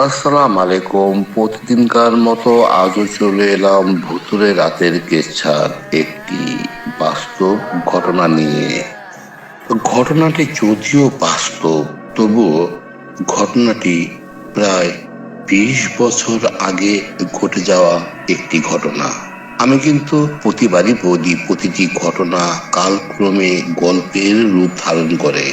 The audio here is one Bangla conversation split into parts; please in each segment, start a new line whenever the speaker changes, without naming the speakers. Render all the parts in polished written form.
আসসালামু আলাইকুম। প্রতিদিনকার মতো আজও চলে এলাম ভুতুড়ে রাতের কেচ্ছার একটি বাস্তব ঘটনা নিয়ে। ঘটনাটি যদিও বাস্তব, তবুও ঘটনাটি প্রায় 20 বছর আগে ঘটে যাওয়া একটি ঘটনা। আমি কিন্তু প্রতিবারই বলি, প্রতিটি ঘটনা কালক্রমে গল্পের রূপ ধারণ করে।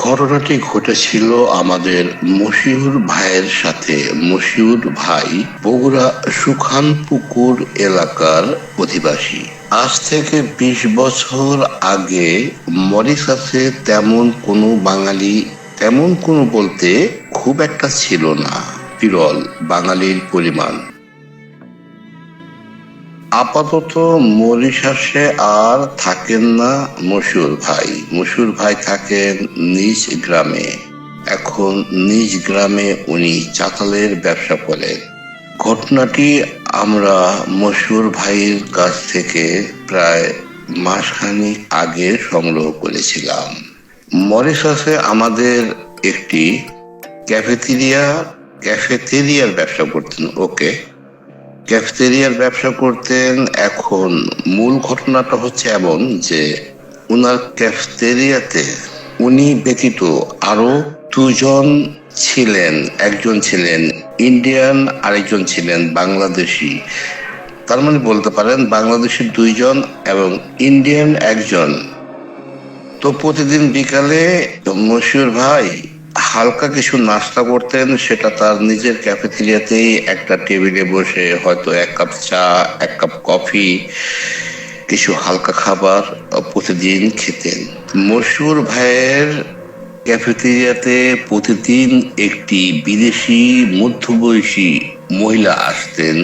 ঘটনাটি ঘটেছিল আমাদের মশিউর ভাইয়ের সাথে। মশিউর ভাই বগুড়া সুখানপুকুর এলাকার অধিবাসী। আজ থেকে 20 বছর আগে মরিশাসে তেমন কোনো বলতে খুব একটা ছিল না, বিরল বাঙালির পরিমাণ। আপাতত মরিশাসে আর থাকেন না মশিউর ভাই। মশিউর ভাই থাকেন নিজ গ্রামে। এখন নিজ গ্রামে উনি চাতালের ব্যবসা করেন। ঘটনাটি আমরা মশিউর ভাইয়ের কাছ থেকে প্রায় মাসখানেক আগে সংগ্রহ করেছিলাম। মরিশাসে আমাদের একটি ক্যাফেটেরিয়ার ব্যবসা করতেন। ক্যাফেটেরিয়ার ব্যবসা করতেন। এখন মূল ঘটনাটা হচ্ছে এমন যে উনার ক্যাফেটেরিয়াতে উনি ব্যতীত আরো দুজন ছিলেন। একজন ছিলেন ইন্ডিয়ান, আরেকজন ছিলেন বাংলাদেশি। তার মানে বলতে পারেন বাংলাদেশি দুইজন এবং ইন্ডিয়ান একজন। তো প্রতিদিন বিকালে মশিউর ভাই হালকা কিছু নাস্তা করতেন, সেটা তার নিজের ক্যাফেটেরিয়াতেই একটা টেবিলে বসে হয়তো 1 কাপ চা, 1 কাপ কফি, কিছু হালকা খাবার প্রতিদিন খেতেন। মশিউর ভাইয়ের ক্যাফেটেরিয়াতে প্রতিদিন একটি বিদেশি মধ্যবয়সী মহিলা আসতেন।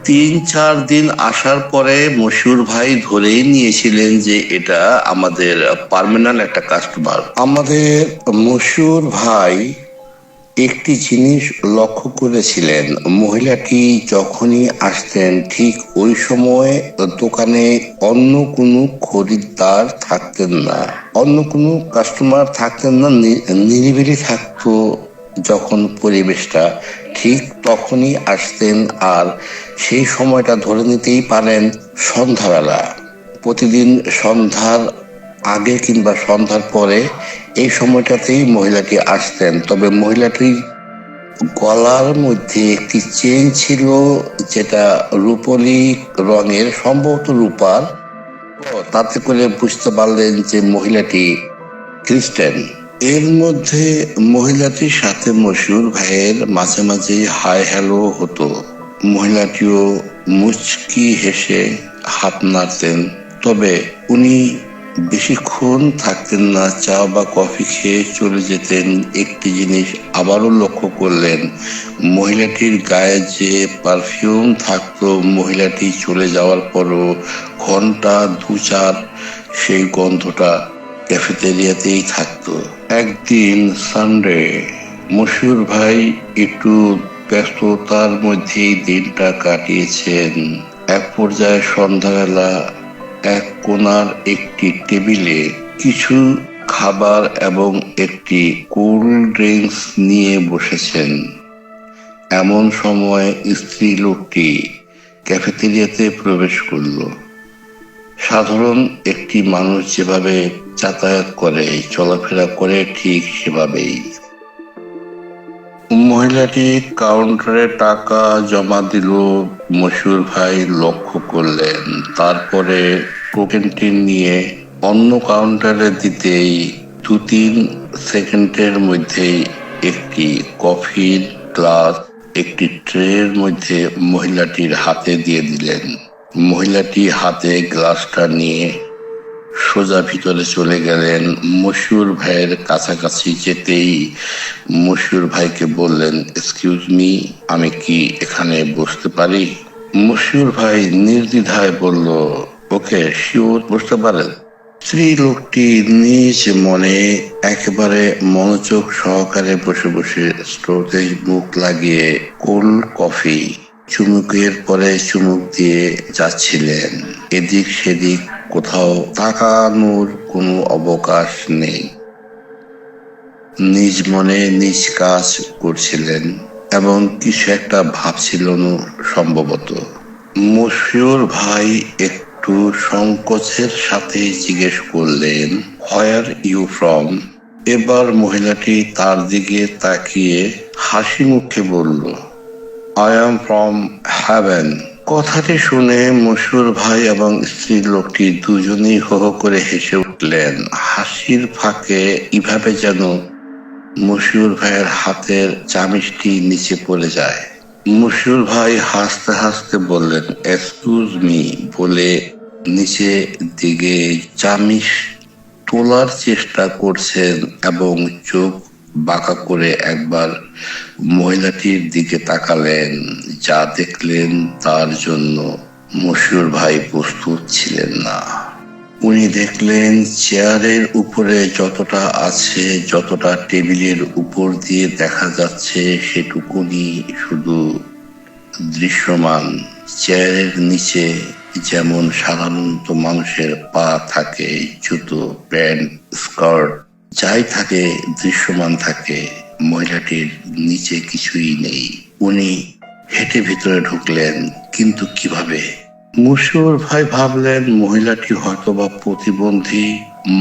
3-4 দিন আসার পরে মশিউর ভাই ধরেই নিয়েছিলেন যে এটা আমাদের পার্মানেন্ট একটা কাস্টমার। আমাদের মশিউর ভাই একটি জিনিস লক্ষ্য করেছিলেন, মহিলাটি যখনই আসতেন ঠিক ওই সময় দোকানে অন্য কোনো খরিদ্দার থাকতেন না, অন্য কোনো কাস্টমার থাকতেন না, নিরিবিলি থাকতো। যখন পরিবেশটা ঠিক তখনই আসতেন। আর সেই সময়টা ধরে নিতেই পারেন সন্ধ্যাবেলা। প্রতিদিন সন্ধ্যার আগে কিংবা সন্ধ্যার পরে এই সময়টাতেই মহিলাটি আসতেন। তবে মহিলাটির গলার মধ্যে একটি চেইন ছিল, যেটা রূপলি রঙের, সম্ভবত রূপার। তাতে করে বুঝতে পারলেন যে মহিলাটি খ্রিস্টান। এর মধ্যে মহিলাটির সাথে মশিউর ভাইয়ের মাঝে মাঝে হাই হ্যালো হতো। মহিলাটিও মুচকি হেসে হাত নাড়তেন। তবে উনি বেশিক্ষণ থাকতেন না, চা বা কফি খেয়ে চলে যেতেন। একটি জিনিস আবারও লক্ষ্য করলেন, মহিলাটির গায়ে যে পারফিউম থাকতো, মহিলাটি চলে যাওয়ার পরও ঘন্টা 2-4 সেই গন্ধটা ক্যাফেটেরিয়াতেই থাকতো। একদিন সানডে, মশিউর ভাই একটু ব্যস্ততার মধ্যেই দিনটা কাটিয়েছেন। এক পর্যায়ে সন্ধ্যাবেলা এক কোণার একটি টেবিলে কিছু খাবার এবং একটি কোল্ড ড্রিঙ্কস নিয়ে বসেছেন। এমন সময় স্ত্রী লোকটি ক্যাফেটেরিয়াতে প্রবেশ করলো। সাধারণ একটি মানুষ যেভাবে যাতায়াত করে, চলাফেরা করে, ঠিক সেভাবেই। মহিলাটি কাউন্টারে টাকা জমা দিল। মশিউর ভাই লক্ষ্য করলেন। তারপরে টোকেনটি নিয়ে অন্য কাউন্টারে দিতেই 2-3 সেকেন্ডের মধ্যেই একটি কফির গ্লাস একটি ট্রের মধ্যে মহিলাটির হাতে দিয়ে দিলেন। মহিলাটি হাতে গ্লাসটা নিয়ে সোজা ভিতরে চলে গেলেন। মশিউর ভাইয়ের কাছাকাছি যেতেই মশিউর ভাইকে বললেন, এক্সকিউজ মি, আমি কি এখানে বসতে পারি? মশিউর ভাই নির্দ্বিধায় বলল, ওকে, শিওর, বসতে পারেন। স্ত্রী লোকটি নিজ মনে একেবারে মনোযোগ সহকারে বসে বসে স্টোরে মুখ লাগিয়ে কোল্ড কফি চুমুকের পরে চুমুক দিয়ে যাচ্ছিলেন। এদিক সেদিক কোথাও তাকানোর কোনো অবকাশ নেই। নিজ মনে নিজ কাজ করছিলেন। এবং কিছু একটা ভাবছিল সম্ভবত। মশিউর ভাই একটু সংকোচের সাথে জিজ্ঞেস করলেন, হোয়ার ইউ ফ্রম? এবার মহিলাটি তার দিকে তাকিয়ে হাসি মুখে বলল, আই অ্যাম ফ্রম হ্যাভেন। কথাটি শুনে মশিউর ভাই এবং স্ত্রী লোকটি দুজনেই হো হো করে হেসে উঠলেন। হাসির ফাঁকে এভাবে যেন মশিউর ভাইয়ের হাতের চামিচটি নিচে পড়ে যায়। মশিউর ভাই হাসতে হাসতে বললেন, এক্সকিউজ মি বলে নিচে দিকে চামিচ তোলার চেষ্টা করছেন এবং চোখ বাঁকা করে একবার মহিলাটির দিকে তাকালেন। যা দেখলেন তার জন্য মশিউর ভাই প্রস্তুত ছিলেন না। উনি দেখলেন চেয়ারের উপরে যতটা আছে, যতটা টেবিলের উপর দিয়ে দেখা যাচ্ছে সেটুকুনি শুধু দৃশ্যমান। চেয়ারের নিচে যেমন সাধারণত মানুষের পা থাকে, জুতো, প্যান্ট, স্কার্ট যাই থাকে দৃশ্যমান থাকে, মহিলাটির নিচে কিছুই নেই। উনি হেঁটে ভিতরে ঢুকলেন, কিন্তু কিভাবে? মশিউর ভাই ভাবলেন মহিলাটি হয়তোবা প্রতিবন্ধী।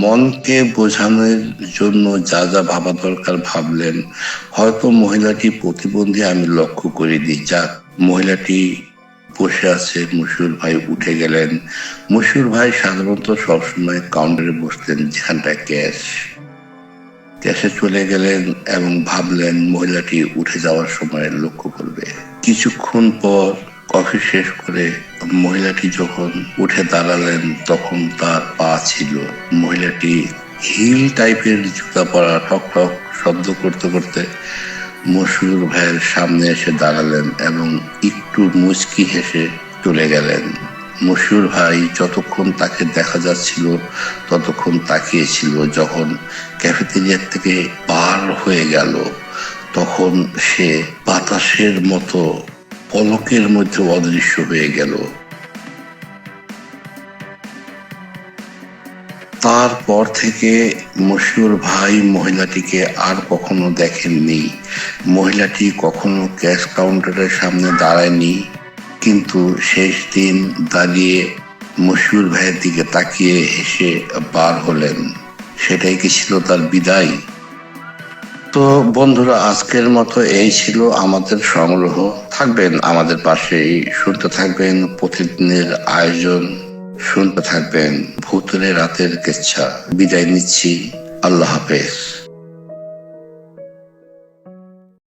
মনকে বোঝানোর জন্য যা যা ভাবা দরকার ভাবলেন, হয়তো মহিলাটি প্রতিবন্ধী আমি লক্ষ্য করিনি। যাক, মহিলাটি বসে আছে, মশিউর ভাই উঠে গেলেন। মশিউর ভাই সাধারণত সবসময় কাউন্টারে বসতেন যেখানটায় ক্যাশে চলে গেলেন এবং ভাবলেন মহিলাটি উঠে যাওয়ার সময় লক্ষ্য করবে। কিছুক্ষণ পর কফি শেষ করে মহিলাটি যখন উঠে দাঁড়ালেন তখন তার পা ছিল। মহিলাটি হিল টাইপের জুতা পরা, ঠক ঠক শব্দ করতে করতে মশিউর ভাইয়ের সামনে এসে দাঁড়ালেন এবং একটু মুচকি হেসে চলে গেলেন। মশিউর ভাই যতক্ষণ তাকে দেখা যাচ্ছিল ততক্ষণ তাকিয়েছিল। যখন ক্যাফেটেরিয়ার থেকে পার হয়ে গেল তখন সে বাতাসের মতো পলকের মধ্যে অদৃশ্য হয়ে গেল। তারপর থেকে মশিউর ভাই মহিলাটিকে আর কখনো দেখেননি। মহিলাটি কখনো ক্যাশ কাউন্টারের সামনে দাঁড়ায়নি, কিন্তু শেষ দিন দাঁড়িয়ে মশিউর ভাইয়ের দিকে তাকিয়ে হেসে বার হলেন। সেটাই কি ছিল তার বিদায়? তো বন্ধুরা, আজকের মতো এই ছিল আমাদের সংগ্রহ। থাকবেন আমাদের পাশেই, শুনতে থাকবেন প্রতিদিনের আয়োজন, শুনতে থাকবেন ভূতুরে রাতের কেচ্ছা। বিদায় নিচ্ছি, আল্লাহ হাফেজ।